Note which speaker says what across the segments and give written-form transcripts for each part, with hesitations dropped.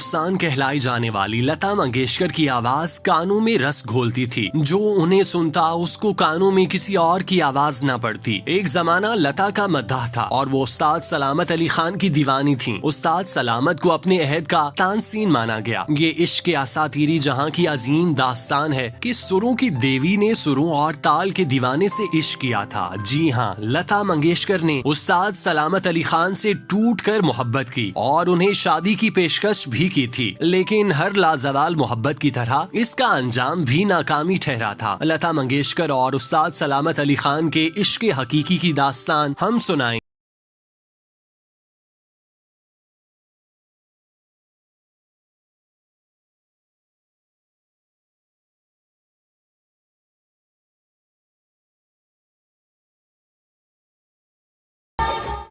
Speaker 1: हिंदुस्तान कहलाई जाने वाली लता मंगेशकर की आवाज कानों में रस घोलती थी। जो उन्हें सुनता उसको कानों में किसी और की आवाज न पड़ती। एक जमाना लता का मद्दाह था और वो उस्ताद सलामत अली खान की दीवानी थी। उस्ताद सलामत को अपने अहद का तानसीन माना गया। ये इश्क के असातीरी जहां की अजीम दास्तान है कि सुरों की देवी ने सुरों और ताल के दीवाने से इश्क किया था। जी हाँ, लता मंगेशकर ने उस्ताद सलामत अली खान से टूट कर मोहब्बत की और उन्हें शादी की पेशकश भी की थी, लेकिन हर लाजवाल मोहब्बत की तरह इसका अंजाम भी नाकामी ठहरा था। लता मंगेशकर और उस्ताद सलामत अली खान के इश्क हकीकी की दास्तान हम सुनाएं।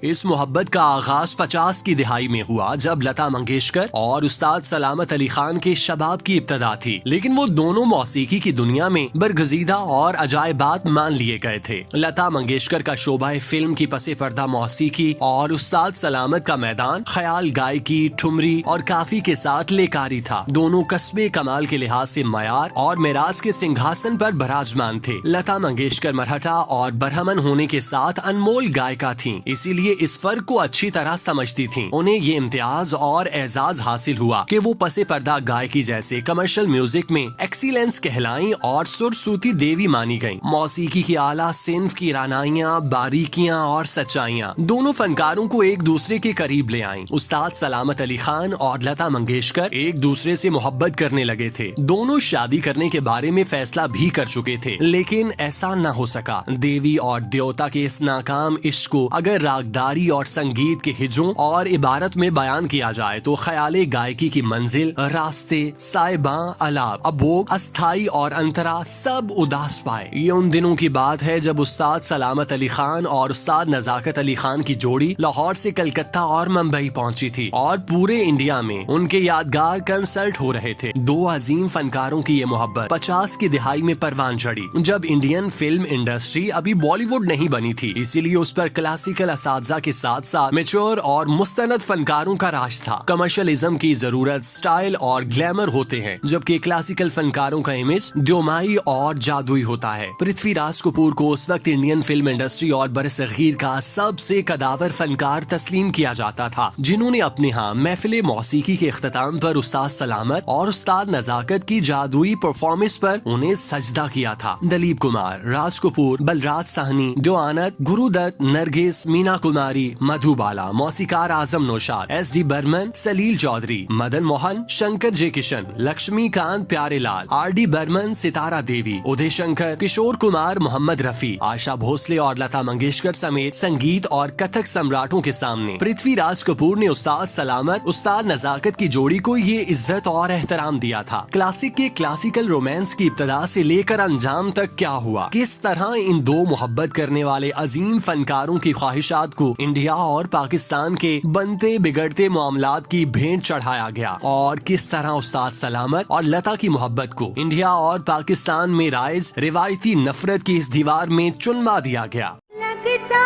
Speaker 1: इस मोहब्बत का आगाज 50 की दिहाई में हुआ जब लता मंगेशकर और उस्ताद सलामत अली खान के शबाब की इब्तदा थी, लेकिन वो दोनों मौसीकी की दुनिया में बरगजीदा और अजायबात मान लिए गए थे। लता मंगेशकर का शोबा फिल्म की पसे पर्दा मौसीकी और उस्ताद सलामत का मैदान ख्याल गायकी, ठुमरी और काफी के साथ लेकारी था। दोनों कस्बे कमाल के लिहाज से मयार और मेराज के सिंहासन पर बराजमान थे। लता मंगेशकर मरहटा और बरहमन होने के साथ अनमोल गायिका थी, इसीलिए इस फर्क को अच्छी तरह समझती थीं। उन्हें ये इम्तियाज और एजाज हासिल हुआ कि वो पसे पर्दा गायकी जैसे कमर्शियल म्यूजिक में एक्सीलेंस कहलाई और सुरसूती देवी मानी गयी। मौसीकी की आला सिन्फ की रानाइयाँ, बारीकियाँ और सच्चाइयाँ दोनों फनकारों को एक दूसरे के करीब ले आईं। उस्ताद सलामत अली खान और लता मंगेशकर एक दूसरे से मोहब्बत करने लगे थे। दोनों शादी करने के बारे में फैसला भी कर चुके थे, लेकिन ऐसा न हो सका। देवी और देवता के इस नाकाम इश्क को अगर रागदारी और संगीत के हिजों और इबारत में बयान किया जाए तो ख्याले गायकी की मंजिल, रास्ते, साइबा, अलाप, अबोग, अस्थाई और अंतरा सब उदास पाए। ये उन दिनों की बात है जब उस्ताद सलामत अली खान और उस्ताद नजाकत अली खान की जोड़ी लाहौर से कलकत्ता और मुंबई पहुंची थी और पूरे इंडिया में उनके यादगार कंसर्ट हो रहे थे। दो अजीम फनकारों की ये मोहब्बत 50 की दिहाई में परवान चढ़ी, जब इंडियन फिल्म इंडस्ट्री अभी बॉलीवुड नहीं बनी थी। इसीलिए उस पर क्लासिकल असातिज़ा के साथ साथ मैच्योर और मुस्तनद फनकारों का राज था। कमर्शियलिज्म की जरूरत स्टाइल और ग्लैमर होते हैं, जबकि क्लासिकल फनकारों का इमेज द्योमाई और जादुई होता है। पृथ्वीराज कपूर को उस वक्त इंडियन फिल्म इंडस्ट्री और बरसगीर का सबसे कदावर फनकार तस्लीम किया जाता था, जिन्होंने अपने यहाँ महफिल मौसीकी के इख्तिताम पर उस्ताद सलामत और उस्ताद नजाकत की जादुई परफॉर्मेंस पर उन्हें सजदा किया था। दिलीप कुमार, राज कपूर, बलराज साहनी, देवानंद, गुरुदत्त, नरगिस, मीना कुमारी, मधुबाला, मौसीकार आजम नौशाद, SD बर्मन, सलील चौधरी, मदन मोहन, शंकर जय किशन, लक्ष्मीकांत प्यारेलाल, RD बर्मन, सितारा देवी, उदय शंकर, किशोर कुमार, मोहम्मद रफी, आशा भोसले और लता मंगेशकर समेत संगीत और कथक सम्राटों के सामने पृथ्वीराज कपूर ने उस्ताद सलामत उस्ताद नजाकत की जोड़ी को ये इज्जत और एहतराम दिया था। क्लासिक के क्लासिकल रोमांस की इब्तदा से लेकर अंजाम तक क्या हुआ, किस तरह इन दो मोहब्बत करने वाले अजीम फनकारों की ख्वाहिशात को इंडिया और पाकिस्तान के बनते बिगड़ते मामलात की भेंट चढ़ाया गया और किस तरह उस्ताद सलामत और लता की मोहब्बत को इंडिया और पाकिस्तान में राइज रिवायती नफरत की इस दीवार में चुनवा दिया गया।
Speaker 2: लग जा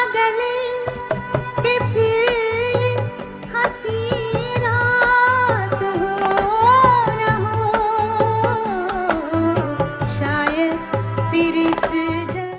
Speaker 2: गले के फिर हंसी रात हो न हो, शायद फिर इस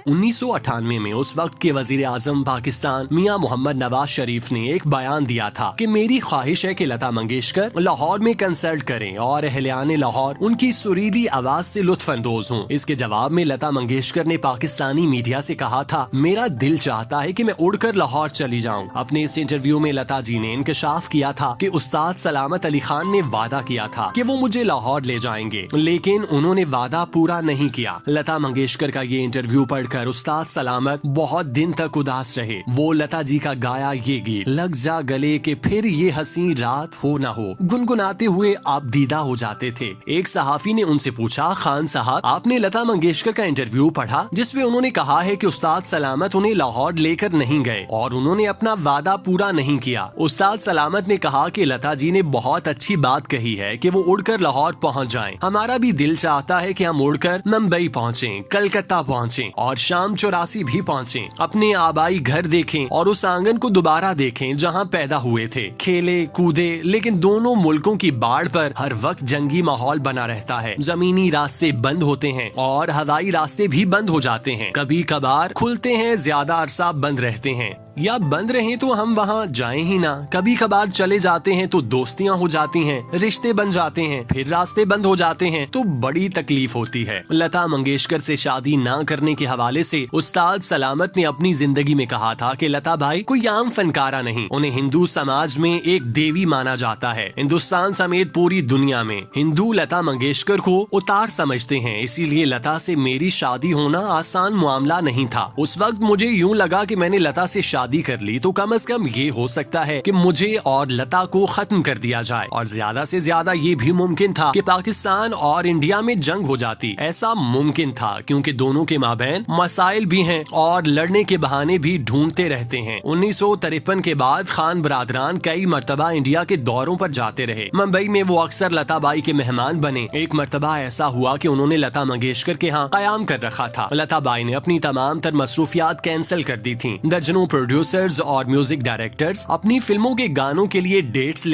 Speaker 1: 1998 में उस वक्त के वजीर आजम पाकिस्तान मियां मोहम्मद नवाज शरीफ ने एक बयान दिया था कि मेरी ख्वाहिश है कि लता मंगेशकर लाहौर में कंसर्ट करें और अहलियाने लाहौर उनकी सुरीली आवाज से लुत्फानंदोज हों। इसके जवाब में लता मंगेशकर ने पाकिस्तानी मीडिया से कहा था, मेरा दिल चाहता है कि मैं उड़कर लाहौर चली जाऊं। अपने इस इंटरव्यू में लता जी ने इंकशाफ किया था कि उस्ताद सलामत अली खान ने वादा किया था कि वो मुझे लाहौर ले जाएंगे, लेकिन उन्होंने वादा पूरा नहीं किया। लता मंगेशकर का ये इंटरव्यू पढ़कर उस्ताद सलामत बहुत दिन तक उदास रहे। वो लता जी का गाया ये गीत लग जा गले के फिर ये हंसी रात हो ना हो गुनगुनाते हुए आप दीदा हो जाते थे। एक सहाफी ने उनसे पूछा, खान साहब आपने लता मंगेशकर का इंटरव्यू पढ़ा जिसमें उन्होंने कहा है कि उस्ताद सलामत उन्हें लाहौर लेकर नहीं गए और उन्होंने अपना वादा पूरा नहीं किया। उस्ताद सलामत ने कहा कि लता जी ने बहुत अच्छी बात कही है कि वो उड़कर लाहौर पहुंच जाएं। हमारा भी दिल चाहता है कि हम उड़कर मुंबई पहुंचें, कलकत्ता पहुंचें और शाम 1984 भी पहुँचे, अपने आबाई घर देखें और उस आंगन को दोबारा देखें जहाँ पैदा हुए थे, खेले कूदे। लेकिन दोनों मुल्कों की बाढ़ पर हर वक्त जंगी माहौल बना रहता है। जमीनी रास्ते बंद होते हैं और हवाई रास्ते भी बंद हो जाते हैं। कभी कभार खुलते हैं, ज्यादा अरसा बंद रहते हैं, या बंद रहें तो हम वहाँ जाएं ही ना। कभी कभार चले जाते हैं तो दोस्तियाँ हो जाती हैं, रिश्ते बन जाते हैं, फिर रास्ते बंद हो जाते हैं तो बड़ी तकलीफ होती है। लता मंगेशकर से शादी ना करने के हवाले से उस्ताद सलामत ने अपनी जिंदगी में कहा था कि लता भाई कोई आम फनकारा नहीं, उन्हें हिंदू समाज में एक देवी माना जाता है। हिंदुस्तान समेत पूरी दुनिया में हिंदू लता मंगेशकर को उतार समझते हैं, इसीलिए लता से मेरी शादी होना आसान मामला नहीं था। उस वक्त मुझे यूँ लगा कि मैंने लता से शादी कर ली तो कम से कम ये हो सकता है कि मुझे और लता को खत्म कर दिया जाए, और ज्यादा से ज्यादा ये भी मुमकिन था कि पाकिस्तान और इंडिया में जंग हो जाती। ऐसा मुमकिन था क्योंकि दोनों के माबैन मसाइल भी हैं और लड़ने के बहाने भी ढूंढते रहते हैं। 1953 के बाद खान बरादरान कई मर्तबा इंडिया के दौरों पर जाते रहे। मुंबई में वो अक्सर लता बाई के मेहमान बने। एक मर्तबा ऐसा हुआ कि उन्होंने लता मंगेशकर के यहाँ कयाम कर रखा था। लता बाई ने अपनी तमाम तर मसरूफियात कैंसिल कर दी थी। दर्जनों प्रोड्यूसर्स और म्यूजिक डायरेक्टर्स अपनी फिल्मों के गानों के लिए डेट्स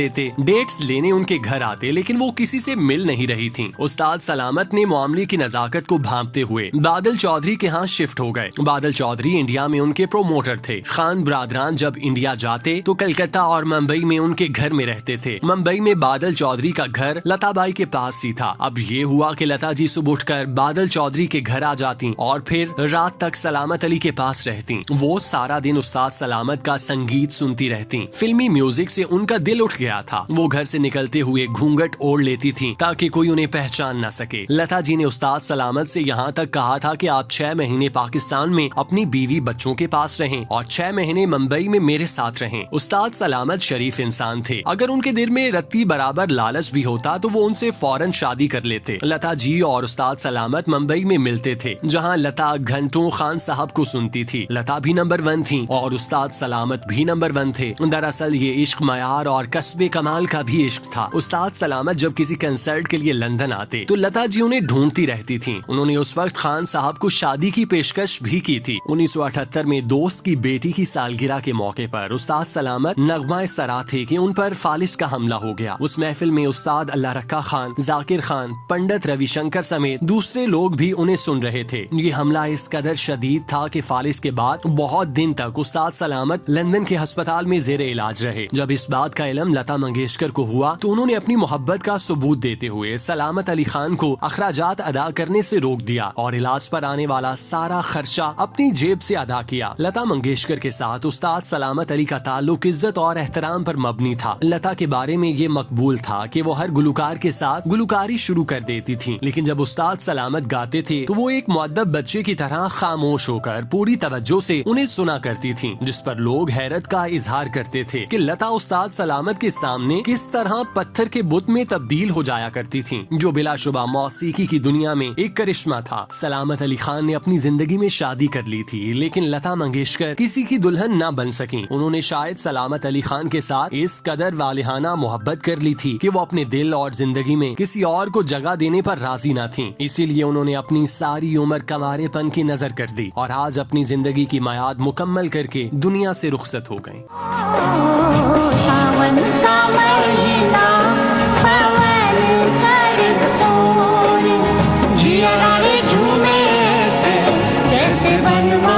Speaker 1: लेने उनके घर आते, लेकिन वो किसी से मिल नहीं रही थीं। उस्ताद सलामत ने मामले की नजाकत को भांपते हुए बादल चौधरी के यहाँ शिफ्ट हो गए। बादल चौधरी इंडिया में उनके प्रोमोटर थे। खान बरादरान जब इंडिया जाते तो कलकत्ता और मुंबई में उनके घर में रहते थे। मुंबई में बादल चौधरी का घर लताबाई के पास ही था। अब ये हुआ कि लता जी सुबह उठकर बादल चौधरी के घर आ जाती और फिर रात तक सलामत अली के पास रहती। वो सारा दिन उस्ताद सलामत का संगीत सुनती रहती। फिल्मी म्यूजिक से उनका दिल उठ गया था। वो घर से निकलते हुए घूंघट ओढ़ लेती थी ताकि कोई उन्हें पहचान न सके। लता जी ने उस्ताद सलामत से यहाँ तक कहा था कि आप 6 महीने पाकिस्तान में अपनी बीवी बच्चों के पास रहें और 6 महीने मुंबई में मेरे साथ रहें। उस्ताद सलामत शरीफ इंसान थे। अगर उनके दिल में रत्ती बराबर लालच भी होता तो वो उनसे फौरन शादी कर लेते। लता जी और उस्ताद सलामत मुंबई में मिलते थे, जहाँ लता घंटों खान साहब को सुनती थी। लता भी नंबर 1 थी और उस्ताद सलामत भी नंबर 1 थे। दरअसल ये इश्क मयार और कस्बे कमाल का भी इश्क था। उस्ताद सलामत जब किसी कंसर्ट के लिए लंदन आते तो लता जी उन्हें ढूंढती रहती थी। उन्होंने उस वक्त खान साहब को शादी की पेशकश भी की थी। 1978 में दोस्त की बेटी की सालगिरह के मौके पर उस्ताद सलामत नगमा सरा थे कि उन पर फालिस का हमला हो गया। उस महफिल में उस्ताद अल्लाह रक्का खान, जाकिर खान, पंडित रविशंकर समेत दूसरे लोग भी उन्हें सुन रहे थे। ये हमला इस कदर शदीद था कि फालिस के बाद बहुत दिन तक उस्ताद सलामत लंदन के अस्पताल में जेरे इलाज रहे। जब इस बात का इल्म लता मंगेशकर को हुआ तो उन्होंने अपनी मोहब्बत का सबूत देते हुए सलामत अली खान को अखराजात अदा करने से रोक दिया और इलाज पर आने वाला सारा खर्चा अपनी जेब से अदा किया। लता मंगेशकर के साथ उस्ताद सलामत अली का ताल्लुक इज्जत और एहतराम पर मबनी था। लता के बारे में ये मकबूल था कि वो हर गुलकार के साथ गुलकारी शुरू कर देती थी, लेकिन जब उस्ताद सलामत गाते थे तो वो एक मुअद्दब बच्चे की तरह खामोश होकर पूरी तवज्जो से उन्हें सुना करती थी, जिस पर लोग हैरत का इजहार करते थे कि लता उस्ताद सलामत के सामने किस तरह पत्थर के बुत में तब्दील हो जाया करती थी, जो बिलाशुबा मौसीकी की दुनिया में एक करिश्मा था। सलामत अली खान ने अपनी जिंदगी में शादी कर ली थी, लेकिन लता मंगेशकर किसी की दुल्हन न बन सकी। उन्होंने शायद सलामत अली खान के साथ इस कदर वालिहाना मोहब्बत कर ली थी कि वो अपने दिल और जिंदगी में किसी और को जगह देने पर राजी न थी। इसीलिए उन्होंने अपनी सारी उम्र कंवारेपन की नजर कर दी और आज अपनी जिंदगी की मियाद मुकम्मल करके दुनिया से रुखसत हो गयी।
Speaker 2: सावन का महीना पवन कर सोर, जिया रे झूमे से कैसे बनवा